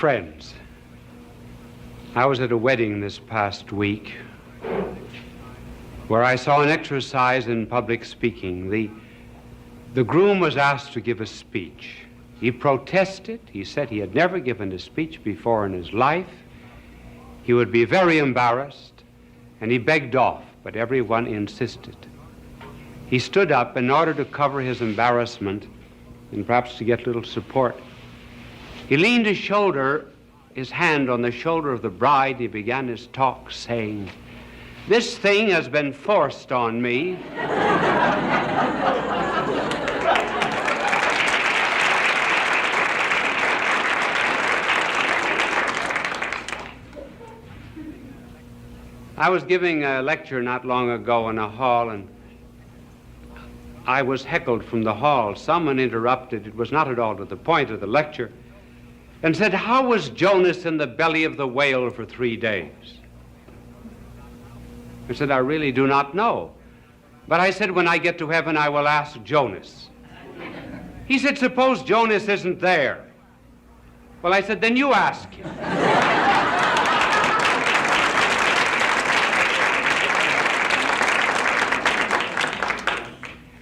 friends, I was at a wedding this past week where I saw an exercise in public speaking. The groom was asked to give a speech. He protested. He said he had never given a speech before in his life. He would be very embarrassed, and he begged off, but everyone insisted. He stood up in order to cover his embarrassment and perhaps to get a little support. He leaned his hand on the shoulder of the bride. He began his talk saying, "This thing has been forced on me." I was giving a lecture not long ago in a hall, and I was heckled from the hall. Someone interrupted. It was not at all to the point of the lecture, and said, "How was Jonas in the belly of the whale for 3 days?" I said, "I really do not know. But I said, when I get to heaven, I will ask Jonas." He said, "Suppose Jonas isn't there." Well, I said, "Then you ask him."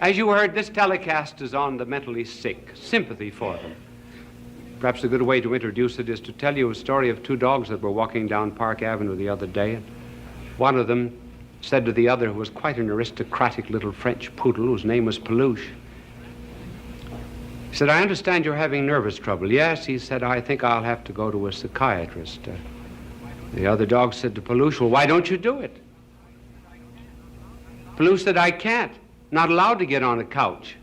As you heard, this telecast is on the mentally sick, sympathy for them. Perhaps a good way to introduce it is to tell you a story of 2 dogs that were walking down Park Avenue the other day, and one of them said to the other, who was quite an aristocratic little French poodle whose name was Peluche, he said, "I understand you're having nervous trouble." "Yes," he said, "I think I'll have to go to a psychiatrist." The other dog said to Peluche, "Well, why don't you do it?" Peluche said, "I can't. Not allowed to get on a couch."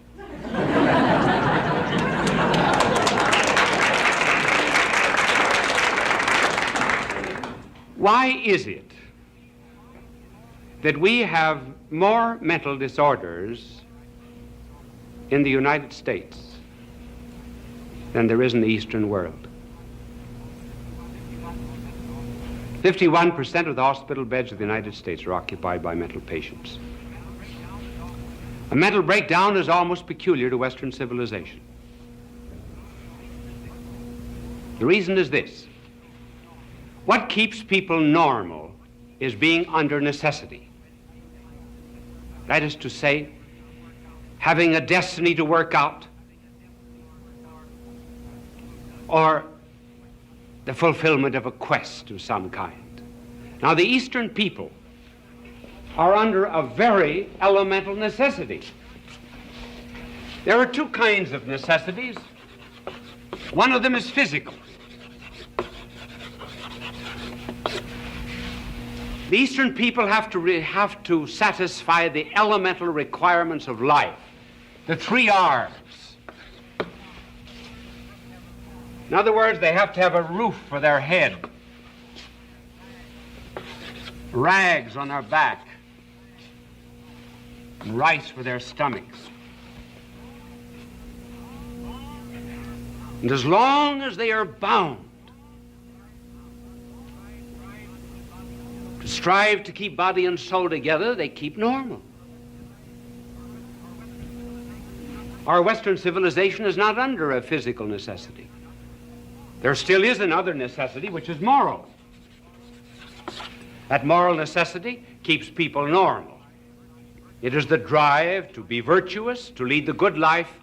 Why is it that we have more mental disorders in the United States than there is in the Eastern world? 51% of the hospital beds of the United States are occupied by mental patients. A mental breakdown is almost peculiar to Western civilization. The reason is this. What keeps people normal is being under necessity. That is to say, having a destiny to work out, or the fulfillment of a quest of some kind. Now, the Eastern people are under a very elemental necessity. There are 2 kinds of necessities. One of them is physical. The Eastern people have to satisfy the elemental requirements of life, the 3 R's. In other words, they have to have a roof for their head, rags on their back, and rice for their stomachs. And as long as they are bound to strive to keep body and soul together, they keep normal. Our Western civilization is not under a physical necessity. There still is another necessity, which is moral. That moral necessity keeps people normal. It is the drive to be virtuous, to lead the good life,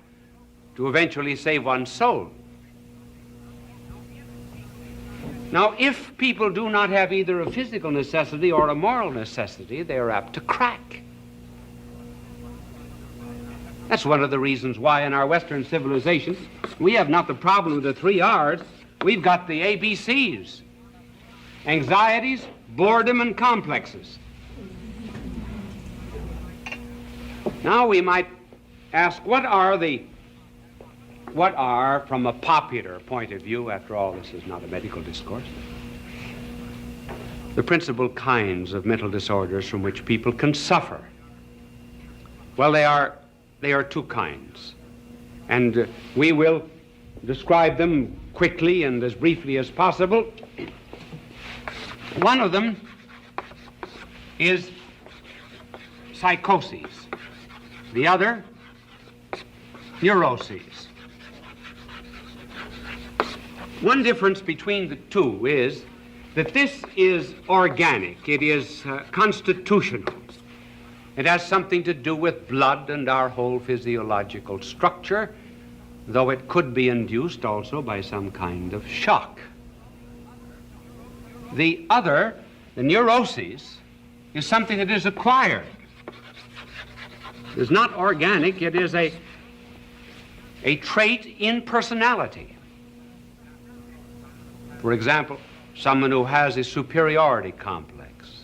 to eventually save one's soul. Now, if people do not have either a physical necessity or a moral necessity, they are apt to crack. That's one of the reasons why in our Western civilization we have not the problem of the 3 R's, we've got the ABCs: anxieties, boredom, and complexes. Now we might ask, what are, from a popular point of view, after all this is not a medical discourse, the principal kinds of mental disorders from which people can suffer? Well, they are 2 kinds, and we will describe them quickly and as briefly as possible. One of them is psychoses. The other, neuroses. One difference between the two is that this is organic. It is constitutional. It has something to do with blood and our whole physiological structure, though it could be induced also by some kind of shock. The other, the neuroses, is something that is acquired. It is not organic, it is a trait in personality. For example, someone who has a superiority complex,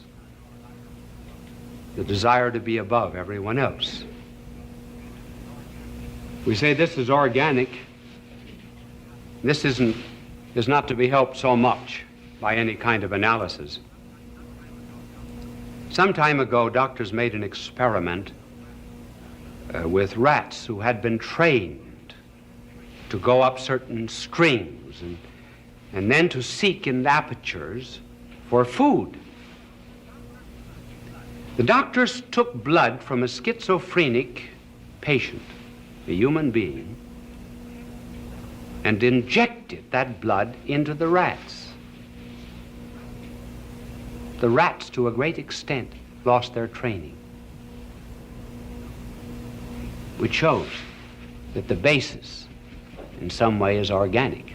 the desire to be above everyone else. We say this is organic. This is not to be helped so much by any kind of analysis. Some time ago, doctors made an experiment with rats who had been trained to go up certain strings and then to seek in apertures for food. The doctors took blood from a schizophrenic patient, a human being, and injected that blood into the rats. The rats, to a great extent, lost their training, which shows that the basis in some way is organic.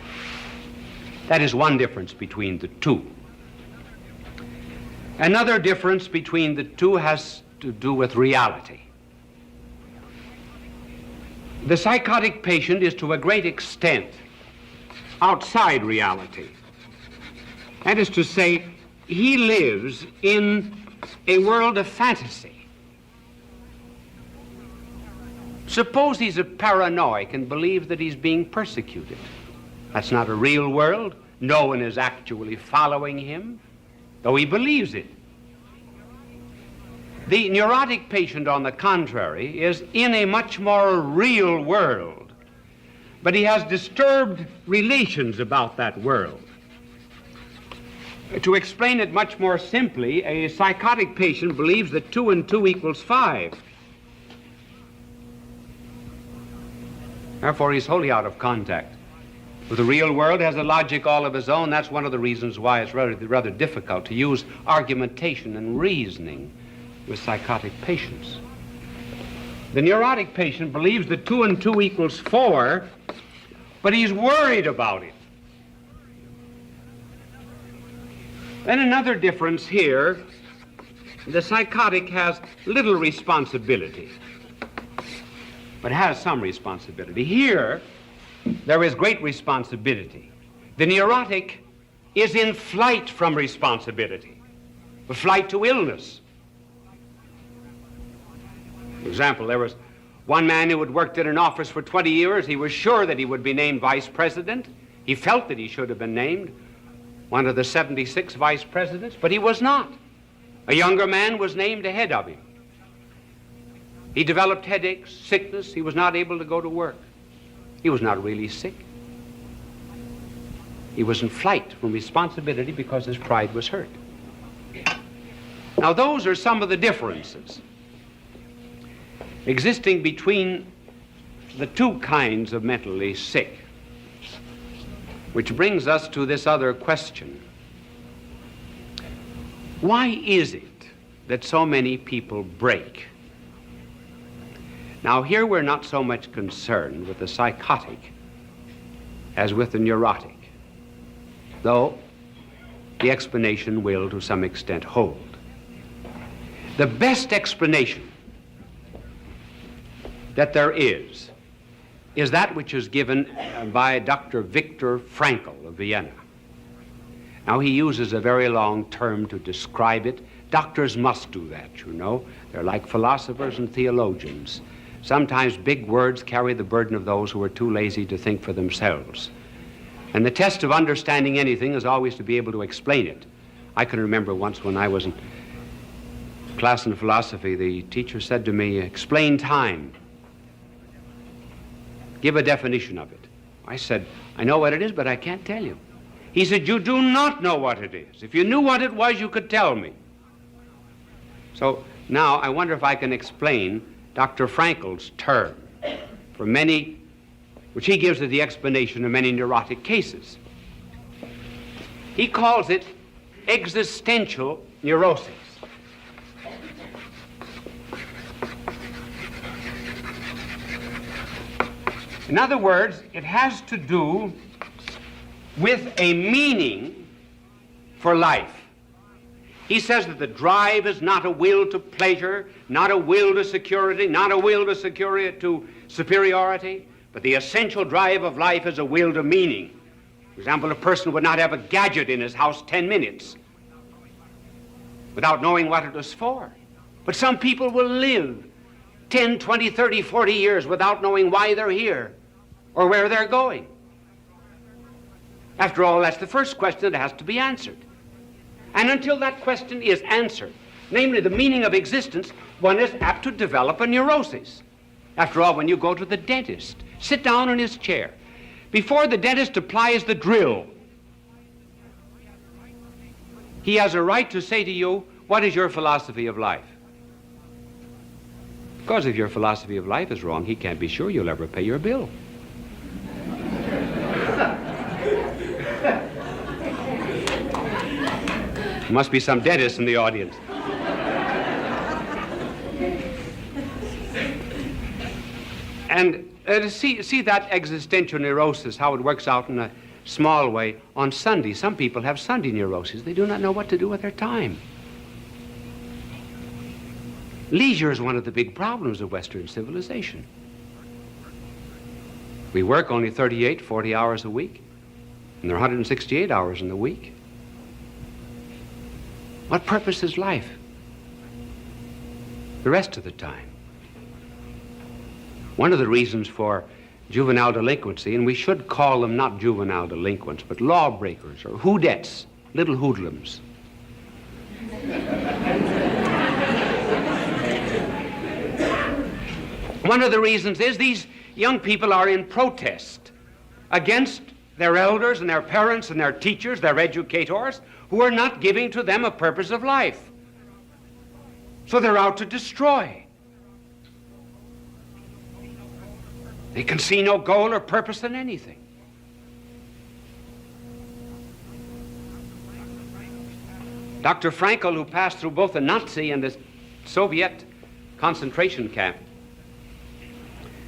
That is one difference between the two. Another difference between the two has to do with reality. The psychotic patient is to a great extent outside reality. That is to say, he lives in a world of fantasy. Suppose he's a paranoic and believes that he's being persecuted. That's not a real world. No one is actually following him, though he believes it. The neurotic patient, on the contrary, is in a much more real world, but he has disturbed relations about that world. To explain it much more simply, a psychotic patient believes that 2 and 2 equals 5. Therefore, he's wholly out of contact with the real world, has a logic all of his own. That's one of the reasons why it's rather difficult to use argumentation and reasoning with psychotic patients. The neurotic patient believes that 2 and 2 equals 4, but he's worried about it. Then another difference here, the psychotic has little responsibility, but has some responsibility. Here, there is great responsibility. The neurotic is in flight from responsibility, a flight to illness. For example, there was one man who had worked in an office for 20 years. He was sure that he would be named vice president. He felt that he should have been named one of the 76 vice presidents, but he was not. A younger man was named ahead of him. He developed headaches, sickness. He was not able to go to work. He was not really sick. He was in flight from responsibility because his pride was hurt. Now, those are some of the differences existing between the two kinds of mentally sick, which brings us to this other question. Why is it that so many people break? Now, here we're not so much concerned with the psychotic as with the neurotic, though the explanation will, to some extent, hold. The best explanation that there is that which is given by Dr. Viktor Frankl of Vienna. Now, he uses a very long term to describe it. Doctors must do that, you know. They're like philosophers and theologians. Sometimes big words carry the burden of those who are too lazy to think for themselves. And the test of understanding anything is always to be able to explain it. I can remember once when I was in class in philosophy, the teacher said to me, "Explain time. Give a definition of it." I said, "I know what it is, but I can't tell you." He said, "You do not know what it is. If you knew what it was, you could tell me." So now I wonder if I can explain Dr. Frankl's term for many, which he gives as the explanation of many neurotic cases. He calls it existential neurosis. In other words, it has to do with a meaning for life. He says that the drive is not a will to pleasure, not a will to security, not a will to superiority, but the essential drive of life is a will to meaning. For example, a person would not have a gadget in his house 10 minutes without knowing what it was for. But some people will live 10, 20, 30, 40 years without knowing why they're here or where they're going. After all, that's the first question that has to be answered. And until that question is answered, namely the meaning of existence, one is apt to develop a neurosis. After all, when you go to the dentist, sit down in his chair. Before the dentist applies the drill, he has a right to say to you, what is your philosophy of life? Because if your philosophy of life is wrong, he can't be sure you'll ever pay your bill. There must be some dentists in the audience. And to see that existential neurosis, how it works out in a small way on Sunday. Some people have Sunday neuroses. They do not know what to do with their time. Leisure is one of the big problems of Western civilization. We work only 38, 40 hours a week, and there are 168 hours in the week. What purpose is life the rest of the time? One of the reasons for juvenile delinquency, and we should call them not juvenile delinquents, but lawbreakers or hoodettes, little hoodlums. One of the reasons is these young people are in protest against their elders and their parents and their teachers, their educators, who are not giving to them a purpose of life. So they're out to destroy. They can see no goal or purpose in anything. Dr. Frankel, who passed through both the Nazi and the Soviet concentration camp,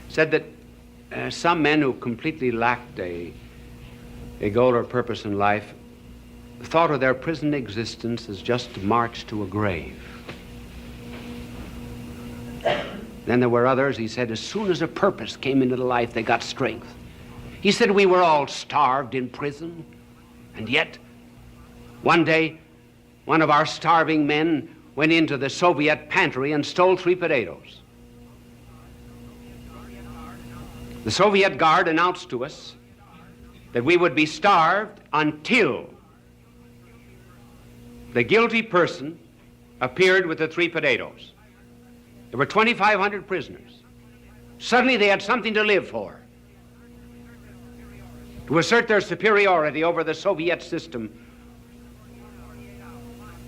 said that some men who completely lacked a goal or purpose in life thought of their prison existence as just a march to a grave. Then there were others, he said, as soon as a purpose came into the life, they got strength. He said, we were all starved in prison, and yet one day one of our starving men went into the Soviet pantry and stole 3 potatoes. The Soviet guard announced to us that we would be starved until the guilty person appeared with the 3 potatoes. There were 2,500 prisoners. Suddenly they had something to live for, to assert their superiority over the Soviet system.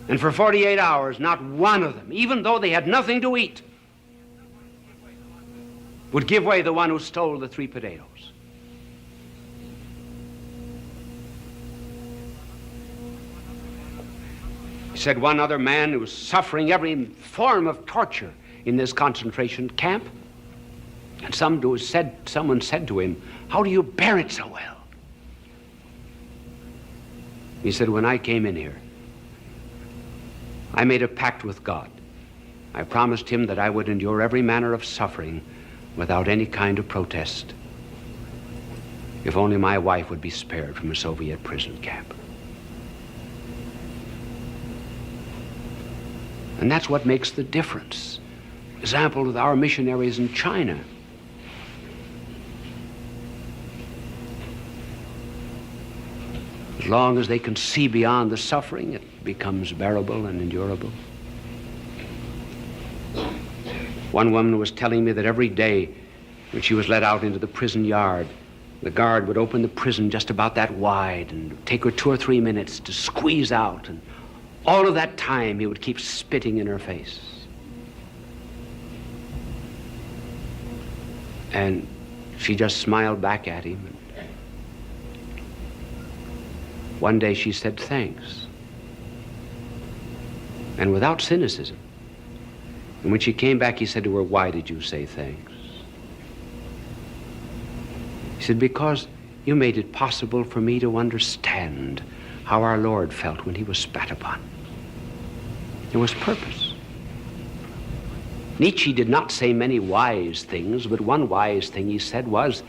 And for 48 hours, not one of them, even though they had nothing to eat, would give way the one who stole the 3 potatoes. He said one other man who was suffering every form of torture in this concentration camp, and someone said to him, how do you bear it so well? He said, when I came in here, I made a pact with God. I promised him that I would endure every manner of suffering without any kind of protest, if only my wife would be spared from a Soviet prison camp. And that's what makes the difference. Example with our missionaries in China. As long as they can see beyond the suffering, it becomes bearable and endurable. One woman was telling me that every day when she was let out into the prison yard, the guard would open the prison just about that wide and take her 2 or 3 minutes to squeeze out, and all of that time he would keep spitting in her face. And she just smiled back at him. One day she said thanks, and without cynicism. And when she came back, he said to her, why did you say thanks? He said, because you made it possible for me to understand how our Lord felt when he was spat upon. There was purpose. Nietzsche did not say many wise things, but one wise thing he said was,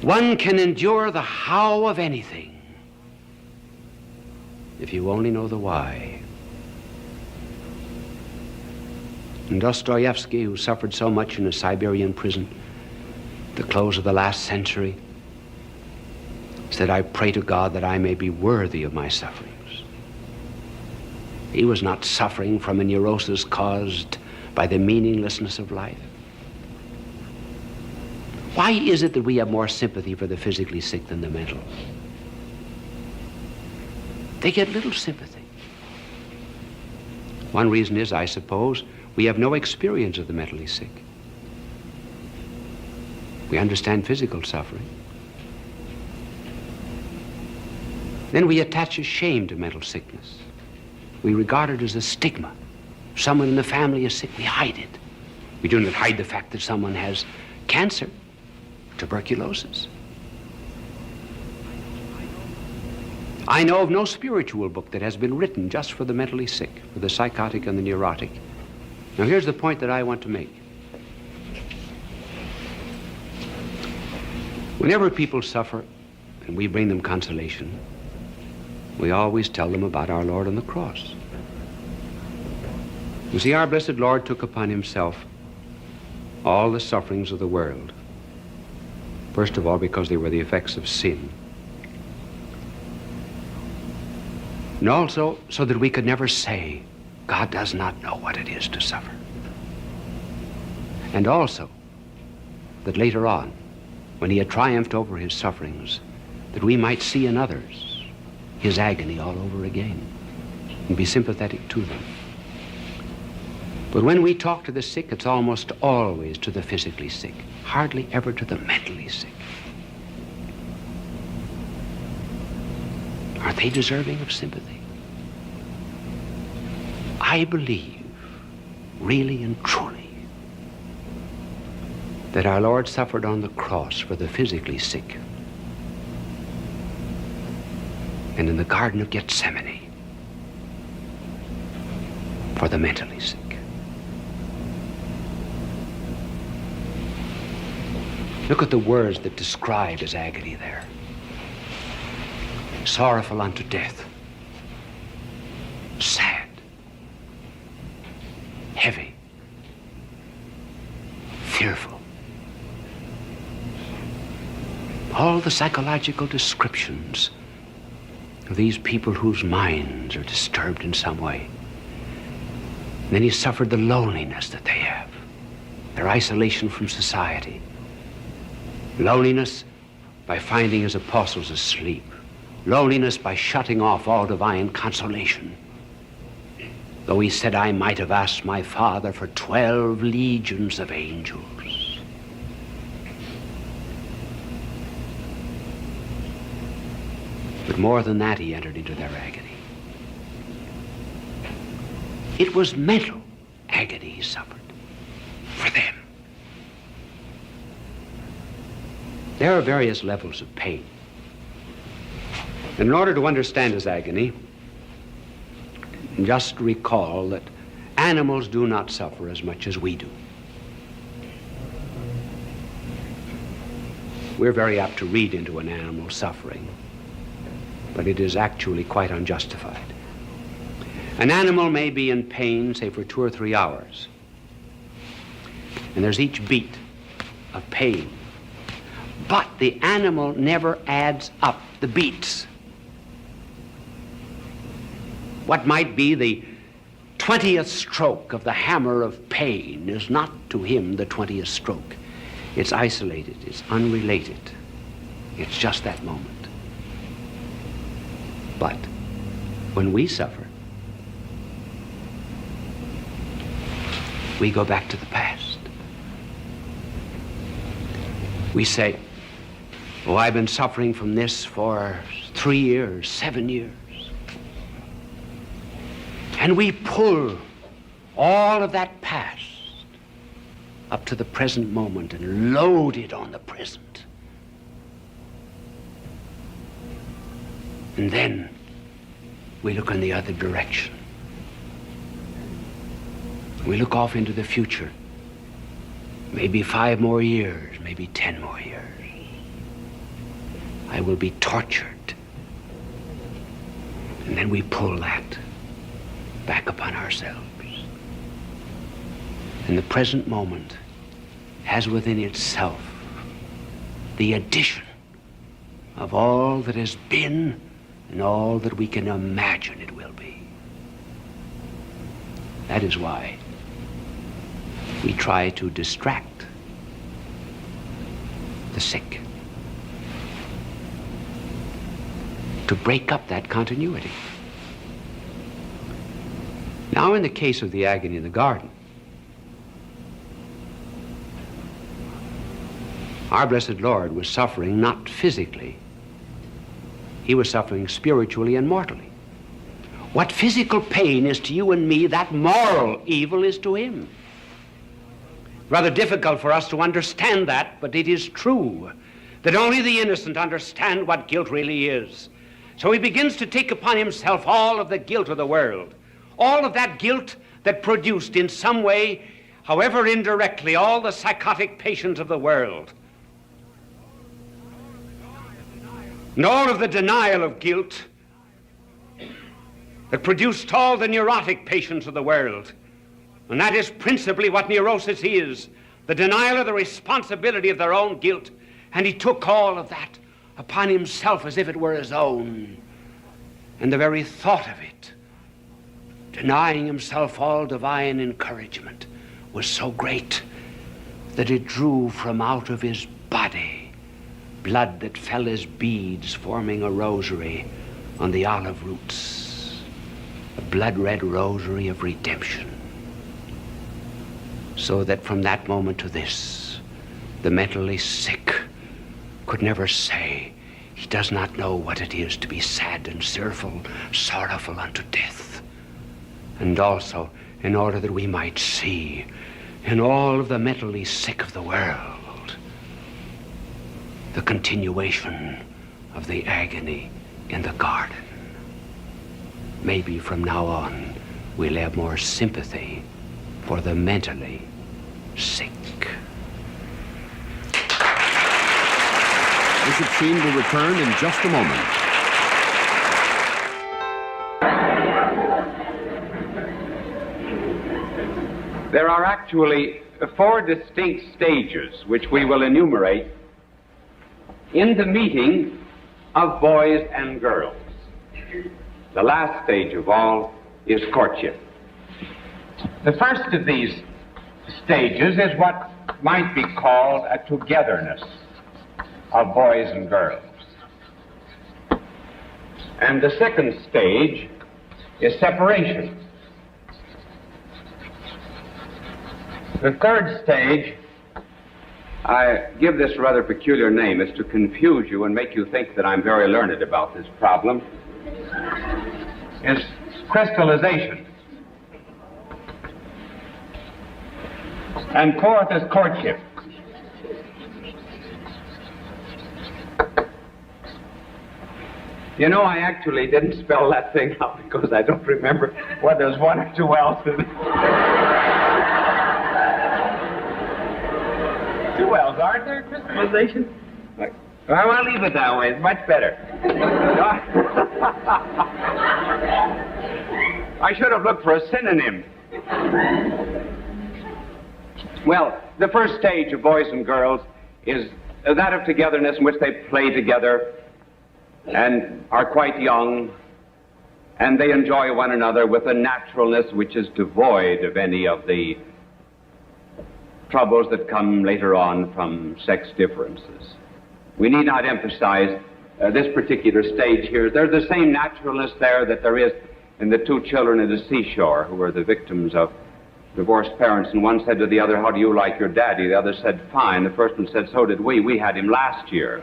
one can endure the how of anything if you only know the why. And Dostoevsky, who suffered so much in a Siberian prison at the close of the last century, said, I pray to God that I may be worthy of my sufferings. He was not suffering from a neurosis caused by the meaninglessness of life. Why is it that we have more sympathy for the physically sick than the mental? They get little sympathy. One reason is, I suppose, we have no experience of the mentally sick. We understand physical suffering. Then we attach a shame to mental sickness. We regard it as a stigma. If someone in the family is sick, we hide it. We do not hide the fact that someone has cancer, tuberculosis. I know of no spiritual book that has been written just for the mentally sick, for the psychotic and the neurotic. Now here's the point that I want to make. Whenever people suffer and we bring them consolation, we always tell them about our Lord on the cross. You see, our blessed Lord took upon himself all the sufferings of the world. First of all, because they were the effects of sin. And also, so that we could never say, God does not know what it is to suffer. And also, that later on, when he had triumphed over his sufferings, that we might see in others his agony all over again and be sympathetic to them. But when we talk to the sick, it's almost always to the physically sick, hardly ever to the mentally sick. Are they deserving of sympathy? I believe, really and truly, that our Lord suffered on the cross for the physically sick, and in the Garden of Gethsemane for the mentally sick. Look at the words that describe his agony there. Sorrowful unto death, sad, heavy, fearful. All the psychological descriptions of these people whose minds are disturbed in some way. And then he suffered the loneliness that they have, their isolation from society. Loneliness by finding his apostles asleep. Loneliness by shutting off all divine consolation. Though he said, I might have asked my Father for 12 legions of angels. But more than that, he entered into their agony. It was mental agony he suffered for them. There are various levels of pain. And in order to understand his agony, just recall that animals do not suffer as much as we do. We're very apt to read into an animal's suffering, but it is actually quite unjustified. An animal may be in pain, say, for 2 or 3 hours, and there's each beat of pain. But the animal never adds up the beats. What might be the 20th stroke of the hammer of pain is not to him the 20th stroke. It's isolated, it's unrelated. It's just that moment. But when we suffer, we go back to the past. We say, oh, I've been suffering from this for 3 years, 7 years. And we pull all of that past up to the present moment and load it on the present. And then we look in the other direction. We look off into the future. Maybe 5 more years, maybe 10 more years. I will be tortured. And then we pull that back upon ourselves. And the present moment has within itself the addition of all that has been and all that we can imagine it will be. That is why we try to distract the sick, to break up that continuity. Now, in the case of the agony in the garden, our blessed Lord was suffering not physically. He was suffering spiritually and mortally. What physical pain is to you and me, that moral evil is to him. Rather difficult for us to understand that, but it is true that only the innocent understand what guilt really is. So he begins to take upon himself all of the guilt of the world, all of that guilt that produced in some way, however indirectly, all the psychotic patients of the world. And all of the denial of guilt that produced all the neurotic patients of the world. And that is principally what neurosis is, the denial of the responsibility of their own guilt. And he took all of that upon himself as if it were his own. And the very thought of it, denying himself all divine encouragement, was so great that it drew from out of his body blood that fell as beads forming a rosary on the olive roots, a blood-red rosary of redemption. So that from that moment to this, the mentally sick could never say he does not know what it is to be sad and sorrowful unto death. And also, in order that we might see in all of the mentally sick of the world the continuation of the agony in the garden. Maybe from now on we'll have more sympathy for the mentally sick. Bishop Sheen will return in just a moment. There are actually 4 distinct stages which we will enumerate in the meeting of boys and girls. The last stage of all is courtship. The first of these stages is what might be called a togetherness of boys and girls. And the second stage is separation. The third stage, I give this rather peculiar name, is to confuse you and make you think that I'm very learned about this problem, is crystallization. And fourth is courtship. You know, I actually didn't spell that thing out because I don't remember whether there's 1 or 2 L's in it. 2 L's, aren't there? Crystallization? Well, I'll leave it that way. It's much better. I should have looked for a synonym. Well, the first stage of boys and girls is that of togetherness in which they play together and are quite young, and they enjoy one another with a naturalness which is devoid of any of the troubles that come later on from sex differences. We need not emphasize this particular stage here. There's the same naturalness there that there is in the 2 children at the seashore who were the victims of divorced parents, and one said to the other, "How do you like your daddy?" The other said, "Fine." The first one said, "So did we. We had him last year."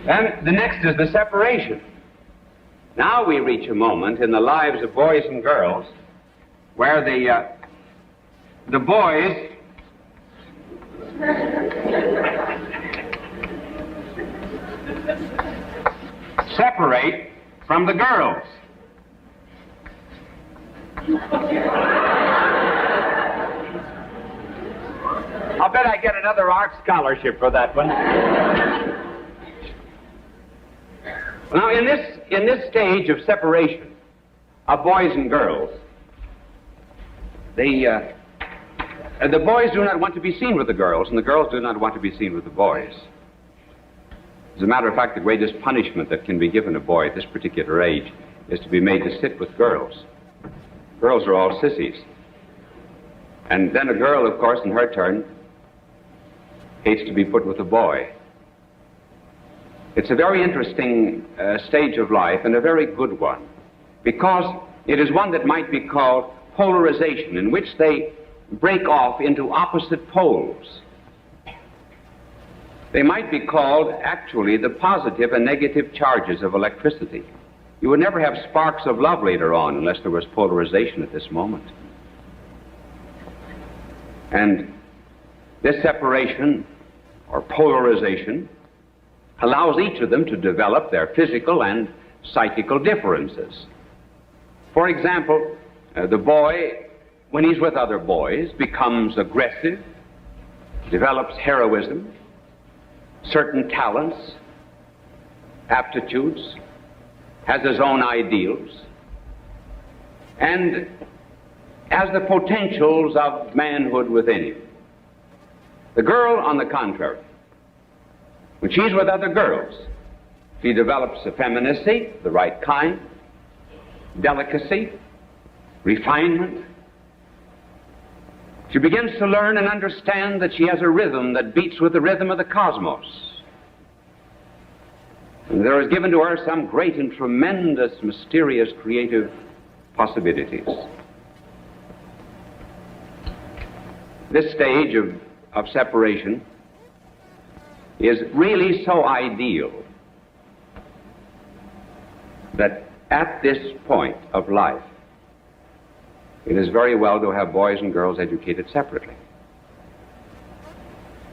Then the next is the separation. Now we reach a moment in the lives of boys and girls where the boys separate from the girls. I'll bet I get another art scholarship for that one. Now, in this stage of separation of boys and girls, the boys do not want to be seen with the girls, and the girls do not want to be seen with the boys. As a matter of fact, the greatest punishment that can be given a boy at this particular age is to be made to sit with girls. Girls are all sissies. And then a girl, of course, in her turn, hates to be put with a boy. It's a very interesting stage of life, and a very good one, because it is one that might be called polarization, in which they break off into opposite poles. They might be called, actually, the positive and negative charges of electricity. You would never have sparks of love later on unless there was polarization at this moment. And this separation, or polarization, allows each of them to develop their physical and psychical differences. For example, the boy, when he's with other boys, becomes aggressive, develops heroism, certain talents, aptitudes, has his own ideals, and has the potentials of manhood within him. The girl, on the contrary, when she's with other girls, she develops effeminacy, the right kind, delicacy, refinement. She begins to learn and understand that she has a rhythm that beats with the rhythm of the cosmos. And there is given to her some great and tremendous, mysterious, creative possibilities. This stage of separation is really so ideal that at this point of life, it is very well to have boys and girls educated separately.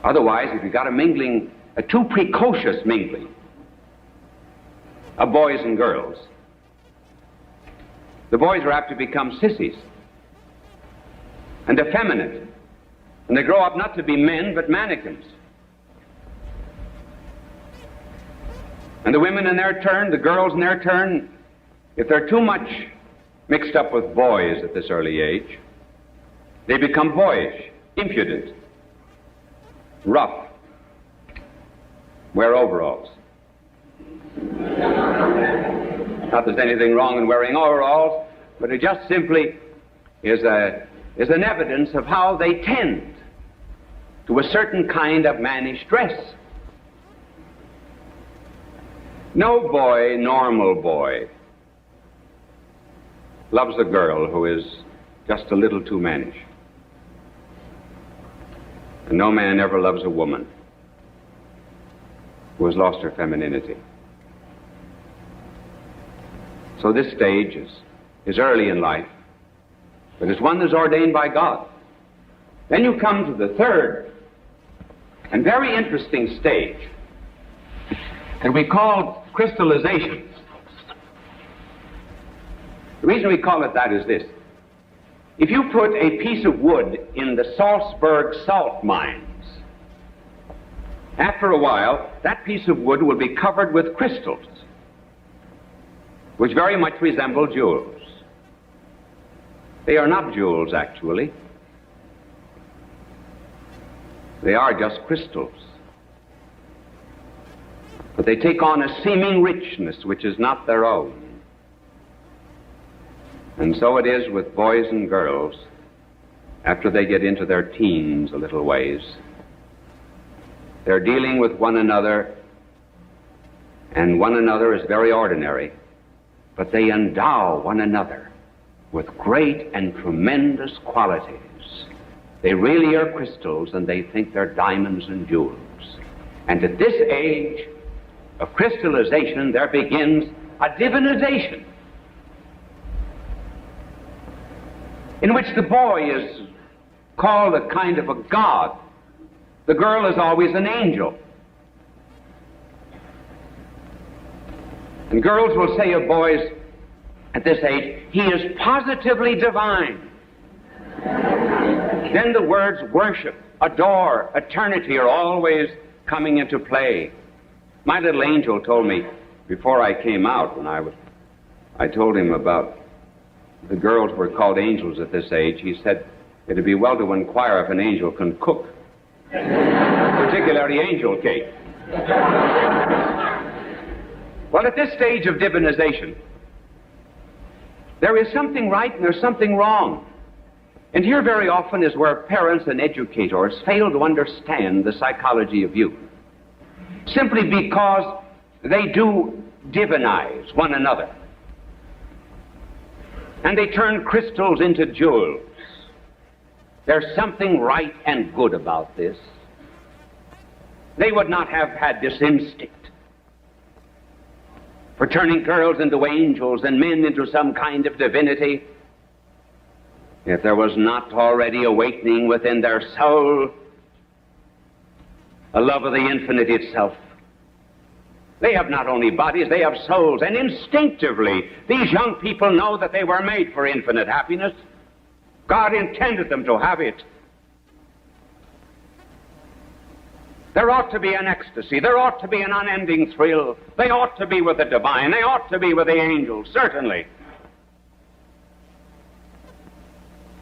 Otherwise, if you've got a too precocious mingling of boys and girls, the boys are apt to become sissies and effeminate, and they grow up not to be men but mannequins. And the women in their turn, the girls in their turn, if they're too much mixed up with boys at this early age, they become boyish, impudent, rough, wear overalls. Not that there's anything wrong in wearing overalls, but it just simply is an evidence of how they tend to a certain kind of mannish dress. No boy, normal boy, loves a girl who is just a little too mannish. And no man ever loves a woman who has lost her femininity. So this stage is early in life, but it's one that's ordained by God. Then you come to the third and very interesting stage that we call crystallization. The reason we call it that is this. If you put a piece of wood in the Salzburg salt mines, after a while, that piece of wood will be covered with crystals, which very much resemble jewels. They are not jewels, actually. They are just crystals. But they take on a seeming richness which is not their own. And so it is with boys and girls after they get into their teens a little ways. They're dealing with one another, and one another is very ordinary, but they endow one another with great and tremendous qualities. They really are crystals, and they think they're diamonds and jewels. And at this age, of crystallization, there begins a divinization, in which the boy is called a kind of a god. The girl is always an angel. And girls will say of boys at this age, he is positively divine. Then the words worship, adore, eternity are always coming into play. My little angel told me before I came out, I told him about the girls were called angels at this age. He said it'd be well to inquire if an angel can cook, particularly angel cake. Well, at this stage of divinization, there is something right and there's something wrong. And here very often is where parents and educators fail to understand the psychology of youth, simply because they do divinize one another. And they turn crystals into jewels. There's something right and good about this. They would not have had this instinct for turning girls into angels and men into some kind of divinity if there was not already awakening within their soul a love of the infinite itself. They have not only bodies, they have souls, and instinctively these young people know that they were made for infinite happiness. God intended them to have it. There ought to be an ecstasy. There ought to be an unending thrill. They ought to be with the divine. They ought to be with the angels, certainly.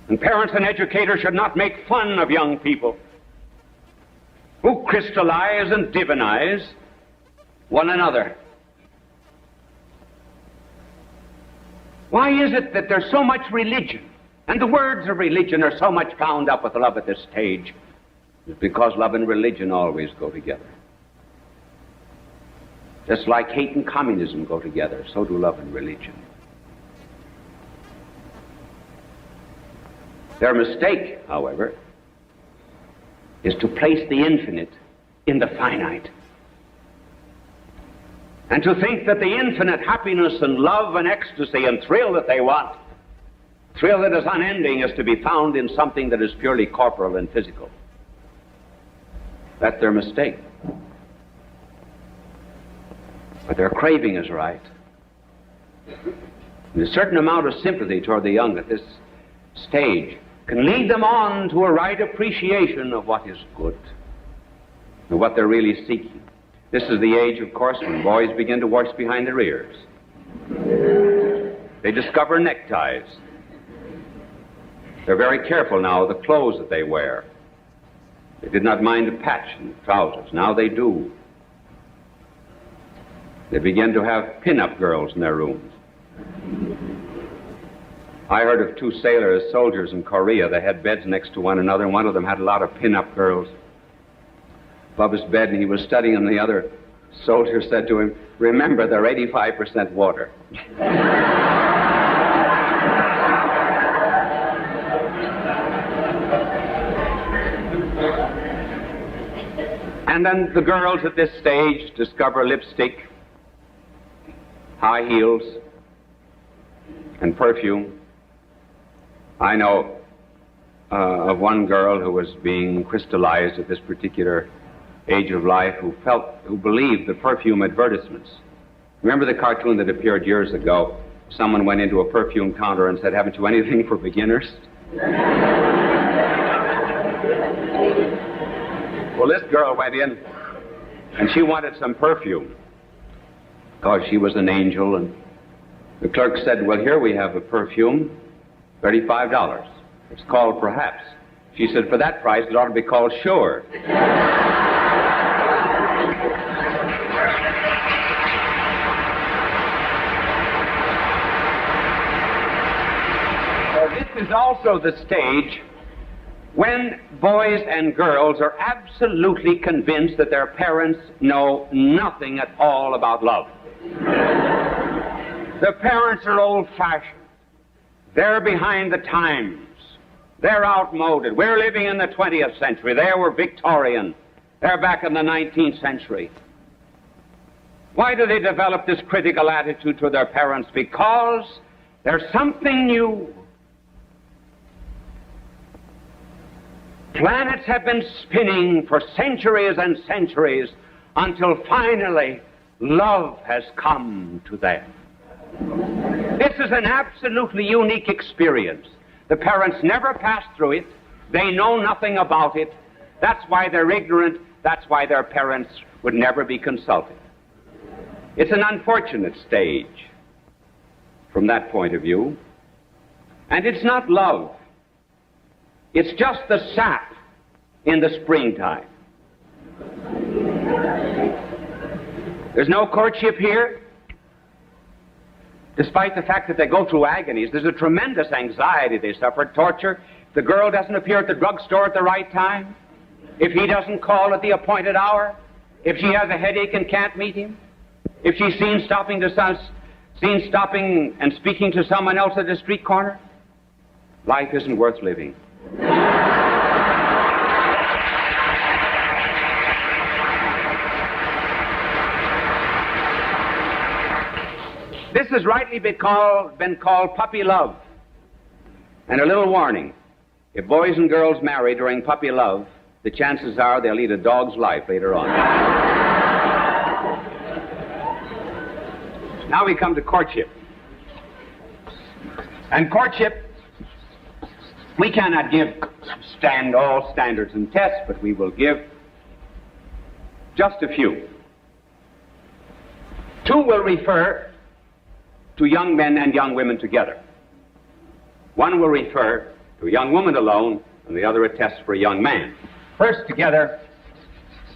And parents and educators should not make fun of young people who crystallize and divinize one another. Why is it that there's so much religion, and the words of religion are so much bound up with love at this stage? It's because love and religion always go together. Just like hate and communism go together, so do love and religion. Their mistake, however, is to place the infinite in the finite, and to think that the infinite happiness and love and ecstasy and thrill that they want, thrill that is unending, is to be found in something that is purely corporal and physical. That's their mistake. But their craving is right. And a certain amount of sympathy toward the young at this stage can lead them on to a right appreciation of what is good and what they're really seeking. This is the age, of course, when boys begin to wash behind their ears. They discover neckties. They're very careful now of the clothes that they wear. They did not mind a patch in the trousers. Now they do. They begin to have pin-up girls in their rooms. I heard of two soldiers in Korea. They had beds next to one another, and one of them had a lot of pin-up girls above his bed, and he was studying, and the other soldier said to him, "Remember, they're 85% water." And then the girls at this stage discover lipstick, high heels, and perfume. I know of one girl who was being crystallized at this particular age of life, who believed the perfume advertisements. Remember the cartoon that appeared years ago? Someone went into a perfume counter and said, "Haven't you anything for beginners?" Well, this girl went in, and she wanted some perfume, because she was an angel, and the clerk said, "Well, here we have a perfume, $35. It's called Perhaps." She said, "For that price, it ought to be called Sure." So this is also the stage when boys and girls are absolutely convinced that their parents know nothing at all about love. The parents are old-fashioned. They're behind the times. They're outmoded. We're living in the 20th century. They were Victorian. They're back in the 19th century. Why do they develop this critical attitude to their parents? Because there's something new. Planets have been spinning for centuries and centuries until finally love has come to them. This is an absolutely unique experience. The parents never passed through it. They know nothing about it. That's why they're ignorant. That's why their parents would never be consulted. It's an unfortunate stage from that point of view. And it's not love. It's just the sap in the springtime. There's no courtship here. Despite the fact that they go through agonies, there's a tremendous anxiety they suffer, torture. If the girl doesn't appear at the drugstore at the right time, if he doesn't call at the appointed hour, if she has a headache and can't meet him, if she's seen stopping and speaking to someone else at the street corner, life isn't worth living. This has rightly been called puppy love. And a little warning, if boys and girls marry during puppy love, the chances are they'll lead a dog's life later on. Now we come to courtship. And courtship, we cannot give all standards and tests, but we will give just a few. Two will refer to young men and young women together. One will refer to a young woman alone, and the other a test for a young man. First together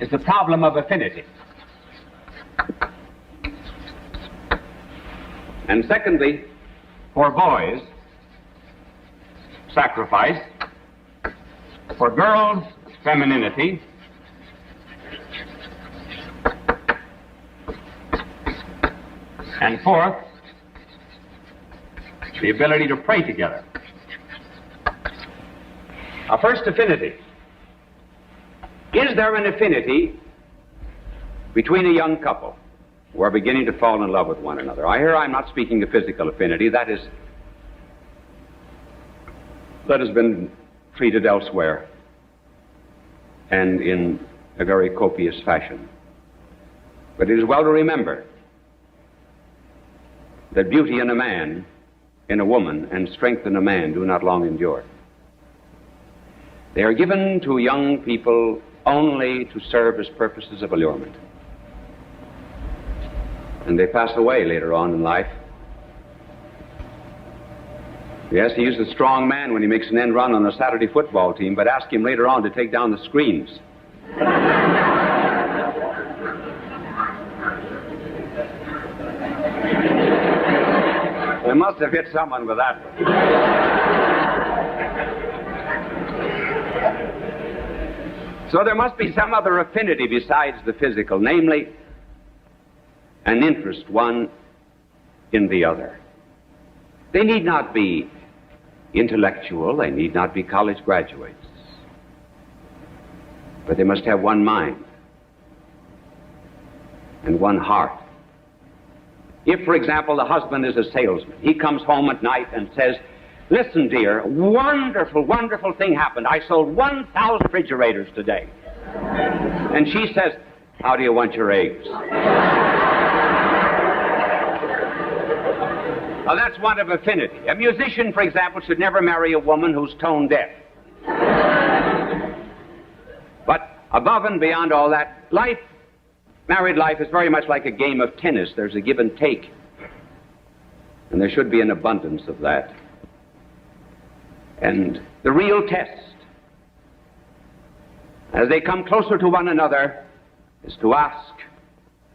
is the problem of affinity. And secondly, for boys, sacrifice. For girls, femininity. And fourth, the ability to pray together. Now, first, affinity. Is there an affinity between a young couple who are beginning to fall in love with one another? I'm not speaking of physical affinity. That has been treated elsewhere and in a very copious fashion. But it is well to remember that beauty in a man, in a woman, and strength in a man do not long endure. They are given to young people only to serve as purposes of allurement. And they pass away later on in life. Yes, he is a strong man when he makes an end run on a Saturday football team, but ask him later on to take down the screens. They must have hit someone with that one. So there must be some other affinity besides the physical, namely an interest one in the other. They need not be intellectual, they need not be college graduates, but they must have one mind and one heart. If, for example, the husband is a salesman, he comes home at night and says, "Listen, dear, wonderful, wonderful thing happened. I sold 1,000 refrigerators today." And she says, "How do you want your eggs?" Now, that's one of affinity. A musician, for example, should never marry a woman who's tone deaf. But above and beyond all that, married life is very much like a game of tennis. There's a give and take. And there should be an abundance of that. And the real test, as they come closer to one another, is to ask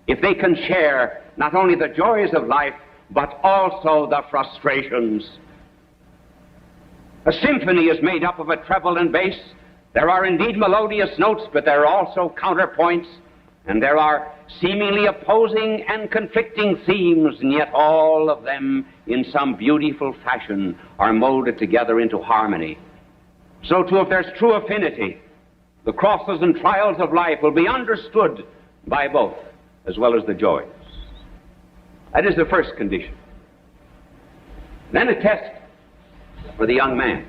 if they can share not only the joys of life, but also the frustrations. A symphony is made up of a treble and bass. There are indeed melodious notes, but there are also counterpoints, and there are seemingly opposing and conflicting themes, and yet all of them, in some beautiful fashion, are molded together into harmony. So too, if there's true affinity, the crosses and trials of life will be understood by both, as well as the joys. That is the first condition. Then a test for the young man.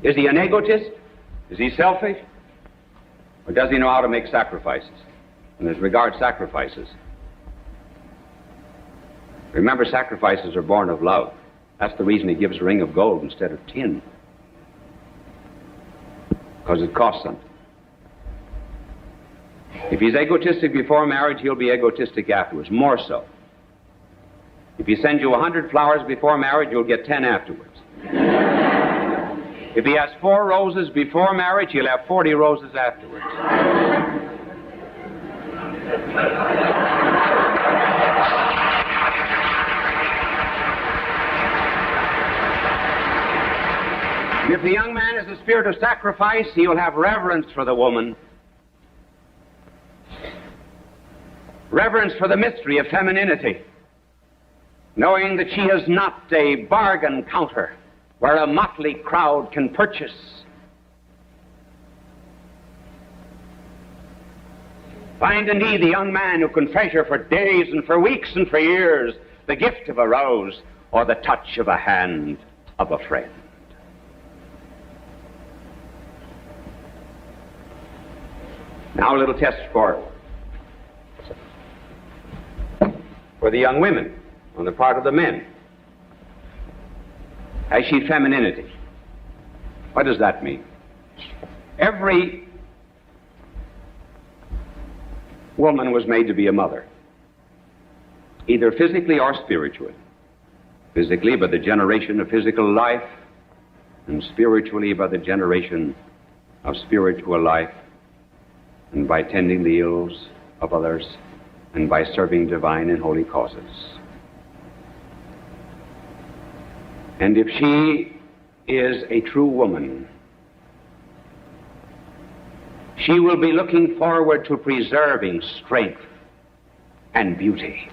Is he an egotist? Is he selfish? Or does he know how to make sacrifices? And as regards sacrifices, remember, sacrifices are born of love. That's the reason he gives a ring of gold instead of tin. Because it costs something. If he's egotistic before marriage, he'll be egotistic afterwards, more so. If he sends you 100 flowers before marriage, you'll get 10 afterwards. If he has 4 roses before marriage, he'll have 40 roses afterwards. If the young man has a spirit of sacrifice, he'll have reverence for the woman. Reverence for the mystery of femininity, knowing that she is not a bargain counter where a motley crowd can purchase. Find indeed the young man who can treasure for days and for weeks and for years the gift of a rose or the touch of a hand of a friend. Now a little test for the young women on the part of the men. Has she femininity? What does that mean? Every woman was made to be a mother, either physically or spiritually. Physically by the generation of physical life, and spiritually by the generation of spiritual life, and by tending the ills of others, and by serving divine and holy causes. And if she is a true woman, she will be looking forward to preserving strength and beauty.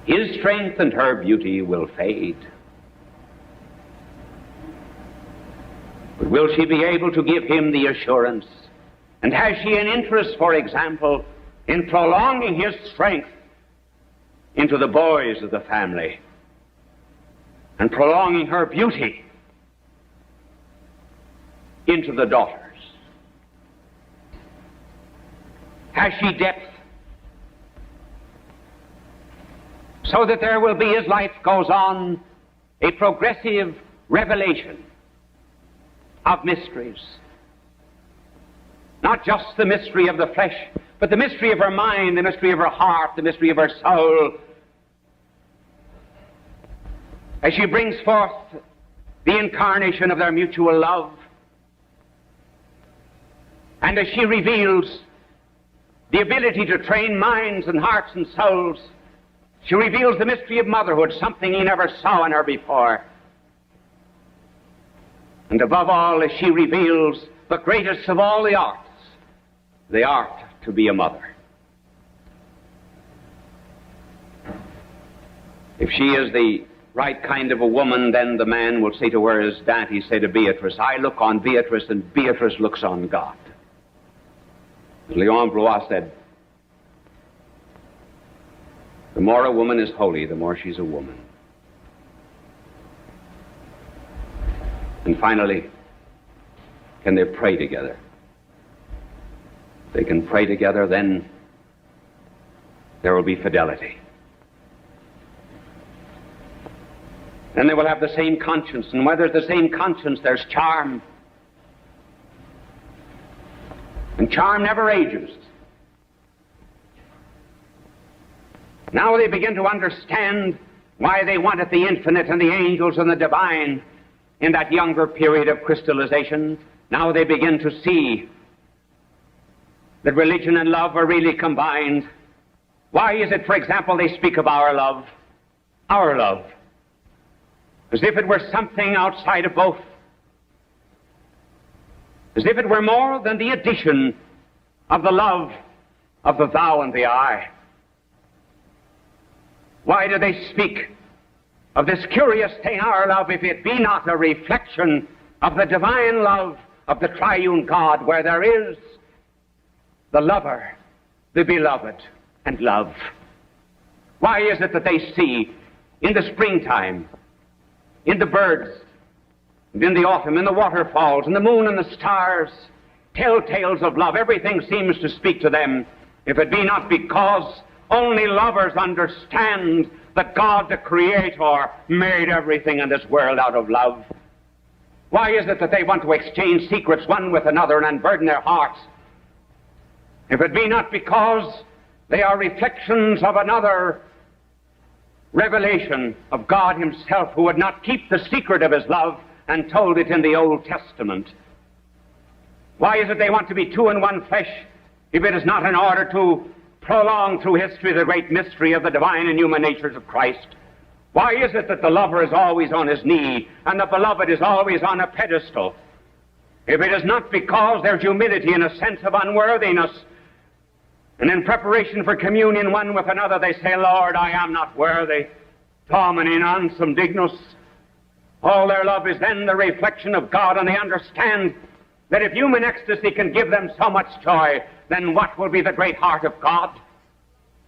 His strength and her beauty will fade. But will she be able to give him the assurance? And has she an interest, for example, in prolonging his strength into the boys of the family and prolonging her beauty into the daughters? Has she depth so that there will be, as life goes on, a progressive revelation of mysteries? Not just the mystery of the flesh, but the mystery of her mind, the mystery of her heart, the mystery of her soul. As she brings forth the incarnation of their mutual love, and as she reveals the ability to train minds and hearts and souls, she reveals the mystery of motherhood, something he never saw in her before. And above all, as she reveals the greatest of all the arts, the art to be a mother. If she is the right kind of a woman, then the man will say to her, as Dante said to Beatrice, I look on Beatrice and Beatrice looks on God. As Leon Blois said, the more a woman is holy, the more she's a woman. And finally, can they pray together? If they can pray together, then there will be fidelity. Then they will have the same conscience, and where there's the same conscience, there's charm. And charm never ages. Now they begin to understand why they wanted the infinite and the angels and the divine in that younger period of crystallization. Now they begin to see that religion and love are really combined. Why is it, for example, they speak of our love, as if it were something outside of both, as if it were more than the addition of the love of the thou and the I? Why do they speak of this curious thing, our love, if it be not a reflection of the divine love of the triune God, where there is the lover, the beloved, and love? Why is it that they see in the springtime, in the birds, and in the autumn, in the waterfalls, in the moon and the stars, telltales of love? Everything seems to speak to them, if it be not because only lovers understand that God, the Creator, made everything in this world out of love. Why is it that they want to exchange secrets one with another and unburden their hearts? If it be not because they are reflections of another revelation of God himself, who would not keep the secret of his love and told it in the Old Testament. Why is it they want to be two in one flesh, if it is not in order to prolong through history the great mystery of the divine and human natures of Christ? Why is it that the lover is always on his knee and the beloved is always on a pedestal? If it is not because there's humility and a sense of unworthiness, and in preparation for communion one with another they say, Lord, I am not worthy, Domine non sum dignus. All their love is then the reflection of God, and they understand that if human ecstasy can give them so much joy, then what will be the great heart of God?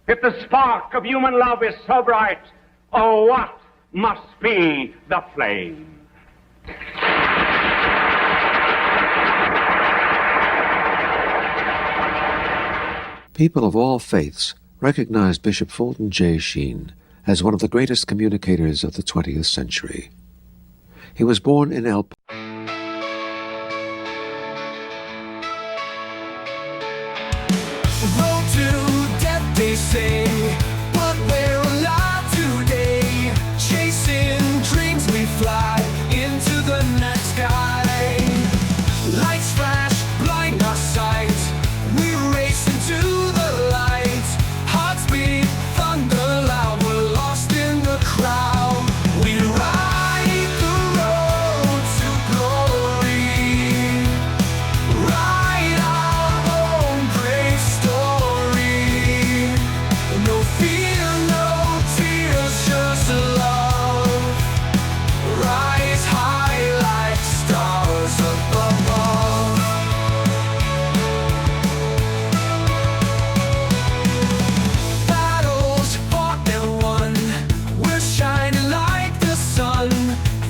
If the spark of human love is so bright, oh, what must be the flame? People of all faiths recognize Bishop Fulton J. Sheen as one of the greatest communicators of the 20th century. He was born in El Road to death, they say, but we're alive today. Chasing dreams, we fly into the night sky. Lights flash, blind our sight. We race into the light. Hearts beat, thunder loud. We're lost in the crowd. We ride the road to glory. Write our own great story. No fear, no tears, just love. Rise high like stars above. Battles fought and won. We're shining like the sun.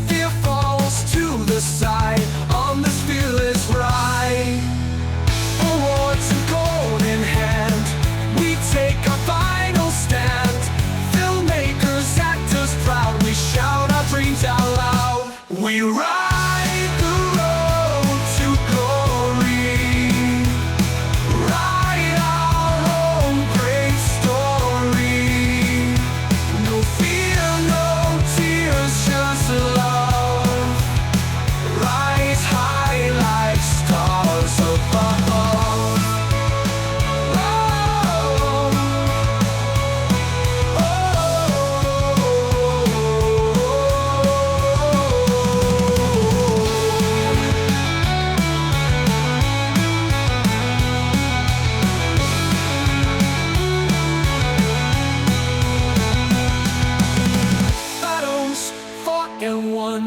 Fear falls to the side on this fearless ride. Awards and gold in hand, we take our final stand. Filmmakers, actors proud, we shout our dreams out loud. We ride the road to glory. Write our own great story. No fear, no tears, just love. Rise high like stars above. Battles fought and won.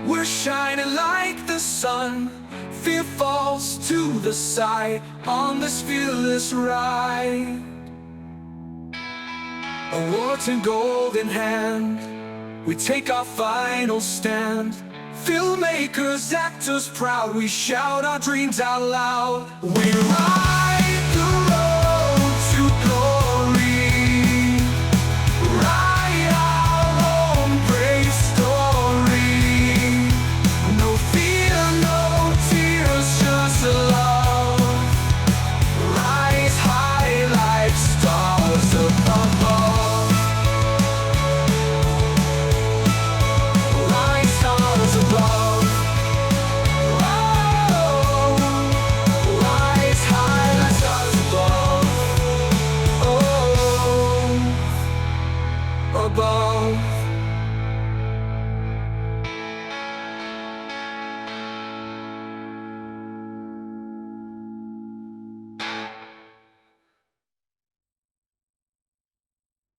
We're shining like the sun. Fear falls to the side on this fearless ride. Awards and gold in hand, we take our final stand. Filmmakers, actors proud, we shout our dreams out loud. We ride the road to glory. Write our own great story. No fear, no tears, just love. Rise high like stars above. Like stars above. Oh, rise high like stars above. Oh, above.